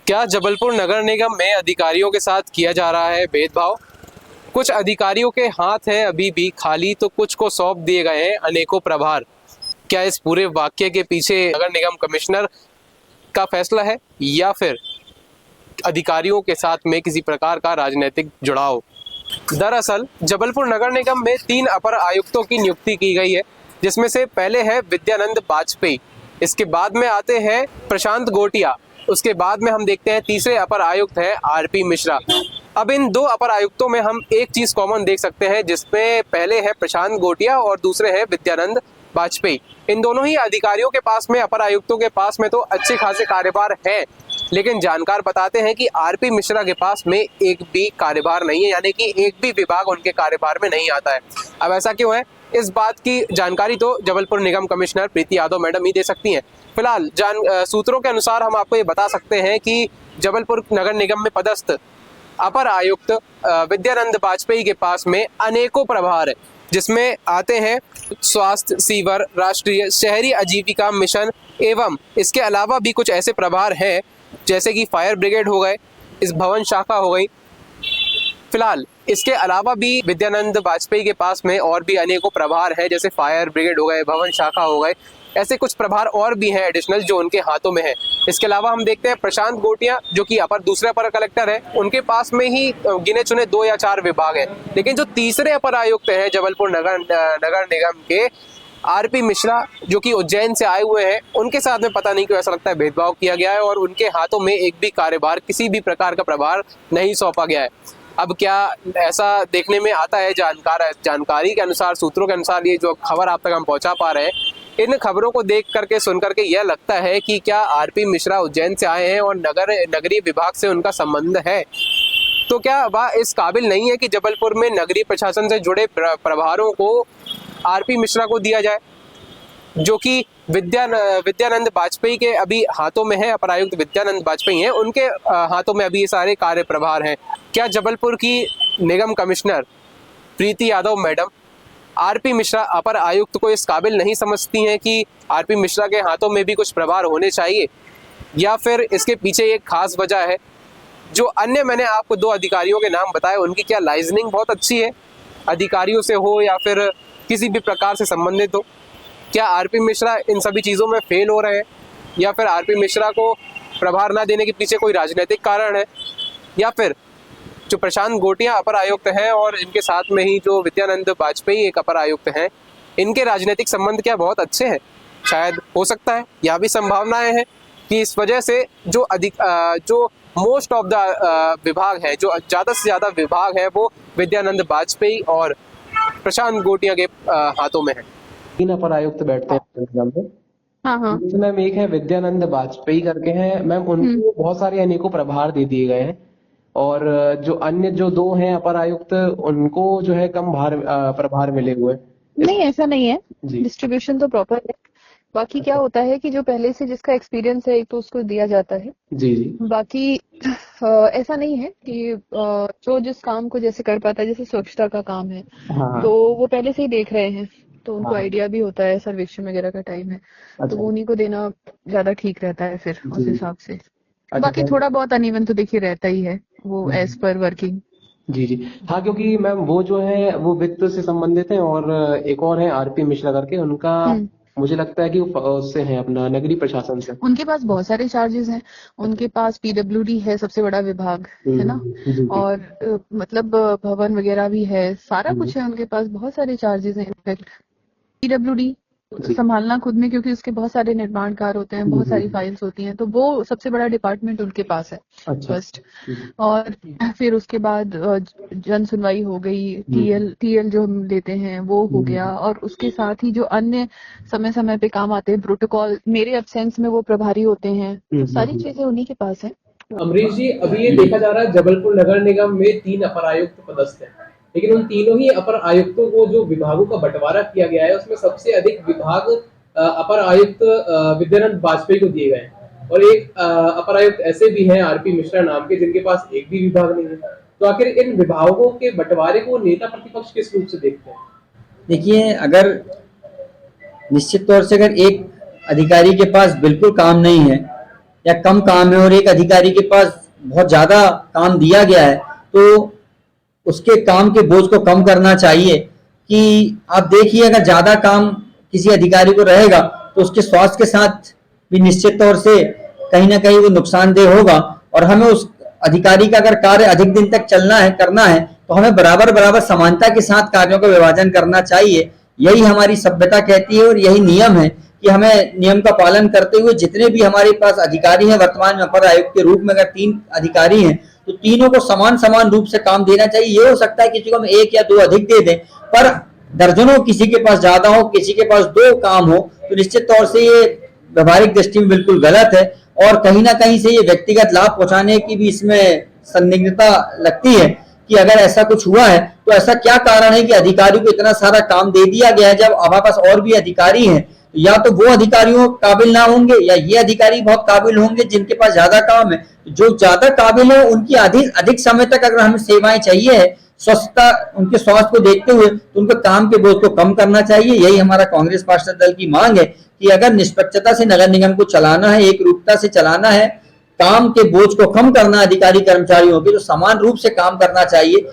क्या जबलपुर नगर निगम में अधिकारियों के साथ किया जा रहा है भेदभाव? कुछ अधिकारियों के हाथ हैं अभी भी खाली, तो कुछ को सौंप दिए गए हैं अनेकों प्रभार। क्या इस पूरे वाक्य के पीछे नगर निगम कमिश्नर का फैसला है या फिर अधिकारियों के साथ में किसी प्रकार का राजनीतिक जुड़ाव? दरअसल जबलपुर नगर निगम में 3 अपर आयुक्तों की नियुक्ति की गई है, जिसमें से पहले है विद्यानंद वाजपेयी, इसके बाद में आते हैं प्रशांत गोटिया, उसके बाद में हम देखते हैं तीसरे अपर आयुक्त है आरपी मिश्रा। अब इन 2 अपर आयुक्तों में हम एक चीज कॉमन देख सकते हैं, जिसमें पहले है प्रशांत गोटिया और दूसरे है विद्यानंद वाजपेयी। इन दोनों ही अधिकारियों के पास में, अपर आयुक्तों के पास में तो अच्छे खासे कार्यभार है, लेकिन जानकार बताते हैं कि आरपी मिश्रा के पास में एक भी कार्यभार नहीं है, यानी कि एक भी विभाग उनके कार्यभार में नहीं आता है। अब ऐसा क्यों है, इस बात की जानकारी तो जबलपुर निगम कमिश्नर प्रीति यादव मैडम ही दे सकती हैं। फिलहाल सूत्रों के अनुसार हम आपको ये बता सकते हैं कि जबलपुर नगर निगम में पदस्थ अपर आयुक्त विद्यानंद वाजपेयी के पास में अनेकों प्रभार है, जिसमें आते हैं स्वास्थ्य, सीवर, राष्ट्रीय शहरी आजीविका मिशन, एवं इसके अलावा भी कुछ ऐसे प्रभार हैं जैसे कि फायर ब्रिगेड हो गए, इस भवन शाखा हो गई। फिलहाल इसके अलावा भी विद्यानंद वाजपेयी के पास में और भी अनेकों प्रभार हैं, जैसे फायर ब्रिगेड हो गए, भवन शाखा हो गए, ऐसे कुछ प्रभार और भी हैं एडिशनल जो उनके हाथों में है। इसके अलावा हम देखते हैं प्रशांत गोटिया, जो कि दूसरे अपर कलेक्टर है, उनके पास में ही गिने चुने 2 या 4 विभाग हैं। लेकिन जो तीसरे अपर आयुक्त हैं जबलपुर नगर निगम के आरपी मिश्रा, जो कि उज्जैन से आए हुए हैं, उनके साथ में पता नहीं क्यों ऐसा लगता है भेदभाव किया गया है और उनके हाथों में एक भी कार्यभार, किसी भी प्रकार का प्रभार नहीं सौंपा गया है। अब क्या ऐसा देखने में आता है, जानकारी के अनुसार, सूत्रों के अनुसार, ये जो खबर आप तक हम पहुंचा पा रहे हैं, इन खबरों को देख करके, सुन करके यह लगता है कि क्या आरपी मिश्रा उज्जैन से आए हैं और नगरीय विभाग से उनका संबंध है, तो क्या वह इस काबिल नहीं है कि जबलपुर में नगरीय प्रशासन से जुड़े प्रभारों को आरपी मिश्रा को दिया जाए, जो कि विद्यानंद वाजपेयी के अभी हाथों में है। अपर आयुक्त विद्यानंद वाजपेयी हैं, उनके हाथों में अभी ये सारे कार्य प्रभार हैं। क्या जबलपुर की निगम कमिश्नर प्रीति यादव मैडम आरपी मिश्रा अपर आयुक्त को इस काबिल नहीं समझती हैं कि आरपी मिश्रा के हाथों में भी कुछ प्रभार होने चाहिए, या फिर इसके पीछे एक खास वजह है? जो अन्य मैंने आपको 2 अधिकारियों के नाम बताए, उनकी क्या लाइजनिंग बहुत अच्छी है, अधिकारियों से हो या फिर किसी भी प्रकार से संबंधित हो? क्या आरपी मिश्रा इन सभी चीज़ों में फेल हो रहे हैं, या फिर आरपी मिश्रा को प्रभार ना देने के पीछे कोई राजनीतिक कारण है, या फिर जो प्रशांत गोटिया अपर आयुक्त हैं और इनके साथ में ही जो विद्यानंद वाजपेयी एक अपर आयुक्त हैं, इनके राजनीतिक संबंध क्या बहुत अच्छे हैं? शायद हो सकता है, यह भी संभावनाएं हैं कि इस वजह से जो मोस्ट ऑफ द विभाग है, जो ज़्यादा से ज़्यादा विभाग है, वो विद्यानंद वाजपेयी और प्रशांत गोटिया के हाथों में है। 3 अपर आयुक्त बैठते हैं निगम में। हाँ। मैम एक है विद्यानंद वाजपेयी करके हैं मैम, उनको बहुत सारे अनेकों प्रभार दे दिए गए हैं, और जो अन्य जो 2 हैं अपर आयुक्त, उनको जो है कम प्रभार मिले हुए हैं। नहीं, ऐसा नहीं है, डिस्ट्रीब्यूशन तो प्रॉपर है। बाकी क्या होता है कि जो पहले से जिसका एक्सपीरियंस है, एक तो उसको दिया जाता है। जी जी। बाकी ऐसा नहीं है कि जो जिस काम को जैसे कर पाता है, जैसे स्वच्छता का काम है, हाँ। तो वो पहले से ही देख रहे हैं, तो उनको आइडिया भी होता है, सर्वेक्षण वगैरह का टाइम है, तो वो उन्हीं को देना ज्यादा ठीक रहता है फिर उस हिसाब से। बाकी थोड़ा बहुत अनइवन तो देखिए रहता ही है, वो एज पर वर्किंग। जी जी। हाँ, क्योंकि मैम वो जो है वो वित्त से संबंधित है, और एक और है आरपी मिश्रा करके, उनका मुझे लगता है कि वो उससे है अपना नगरीय प्रशासन से। उनके पास बहुत सारे चार्जेस हैं, उनके पास पीडब्ल्यूडी है, सबसे बड़ा विभाग है ना, और मतलब भवन वगैरह भी है, सारा कुछ है उनके पास, बहुत सारे चार्जेस हैं। इनफैक्ट पीडब्ल्यूडी संभालना खुद में, क्योंकि उसके बहुत सारे निर्माण कार्य होते हैं, बहुत सारी फाइल्स होती हैं, तो वो सबसे बड़ा डिपार्टमेंट उनके पास है फर्स्ट। और फिर उसके बाद जन सुनवाई हो गई, टीएल जो हम लेते हैं वो हो गया, और उसके साथ ही जो अन्य समय समय पे काम आते हैं, प्रोटोकॉल, मेरे एब्सेंस में वो प्रभारी होते हैं, तो सारी चीजें उन्हीं के पास है। अमरीश जी, अभी ये देखा जा रहा है जबलपुर नगर निगम में 3 अपर आयुक्त पदस्थ हैं, लेकिन उन तीनों ही अपर आयुक्तों को जो विभागों का बंटवारा किया गया है, उसमें सबसे अधिक विभाग अपर आयुक्त विद्यानंद वाजपेयी को दिए गए हैं, और एक अपर आयुक्त ऐसे भी हैं आरपी मिश्रा नाम के, जिनके पास एक भी विभाग नहीं है। तो आखिर इन विभागों के बंटवारे को नेता प्रतिपक्ष किस रूप से देखते हैं? देखिए, अगर निश्चित तौर से अगर एक अधिकारी के पास बिल्कुल काम नहीं है या कम काम है और एक अधिकारी के पास बहुत ज्यादा काम दिया गया है, तो उसके काम के बोझ को कम करना चाहिए। कि आप देखिए, अगर ज्यादा काम किसी अधिकारी को रहेगा तो उसके स्वास्थ्य के साथ भी निश्चित तौर से कहीं ना कहीं वो नुकसानदेह होगा, और हमें उस अधिकारी का अगर कार्य अधिक दिन तक चलना है, करना है, तो हमें बराबर बराबर समानता के साथ कार्यों का विभाजन करना चाहिए। यही हमारी सभ्यता कहती है और यही नियम है कि हमें नियम का पालन करते हुए जितने भी हमारे पास अधिकारी हैं, वर्तमान में अपर आयुक्त के रूप में अगर 3 अधिकारी हैं, तो तीनों को समान समान रूप से काम देना चाहिए। ये हो सकता है किसी को हम 1 या 2 अधिक दे दें, पर दर्जनों किसी के पास ज्यादा हो, किसी के पास 2 काम हो, तो निश्चित तौर से ये व्यवहारिक दृष्टि में बिल्कुल गलत है, और कहीं ना कहीं से ये व्यक्तिगत लाभ पहुंचाने की भी इसमें संदिग्धता लगती है कि अगर ऐसा कुछ हुआ है तो ऐसा क्या कारण है कि अधिकारी को इतना सारा काम दे दिया गया है, जब हमारे पास और भी अधिकारी हैं। या तो वो अधिकारियों काबिल ना होंगे, या ये अधिकारी बहुत काबिल होंगे जिनके पास ज्यादा काम है। जो ज्यादा काबिल है उनकी अधिक समय तक अगर हमें सेवाएं चाहिए है, स्वच्छता, उनके स्वास्थ्य को देखते हुए, तो उनको काम के बोझ को कम करना चाहिए। यही हमारा कांग्रेस पार्षद दल की मांग है कि अगर निष्पक्षता से नगर निगम को चलाना है, एक रूपता से चलाना है, काम के बोझ को कम करना अधिकारी कर्मचारियों के, तो समान रूप से काम करना चाहिए।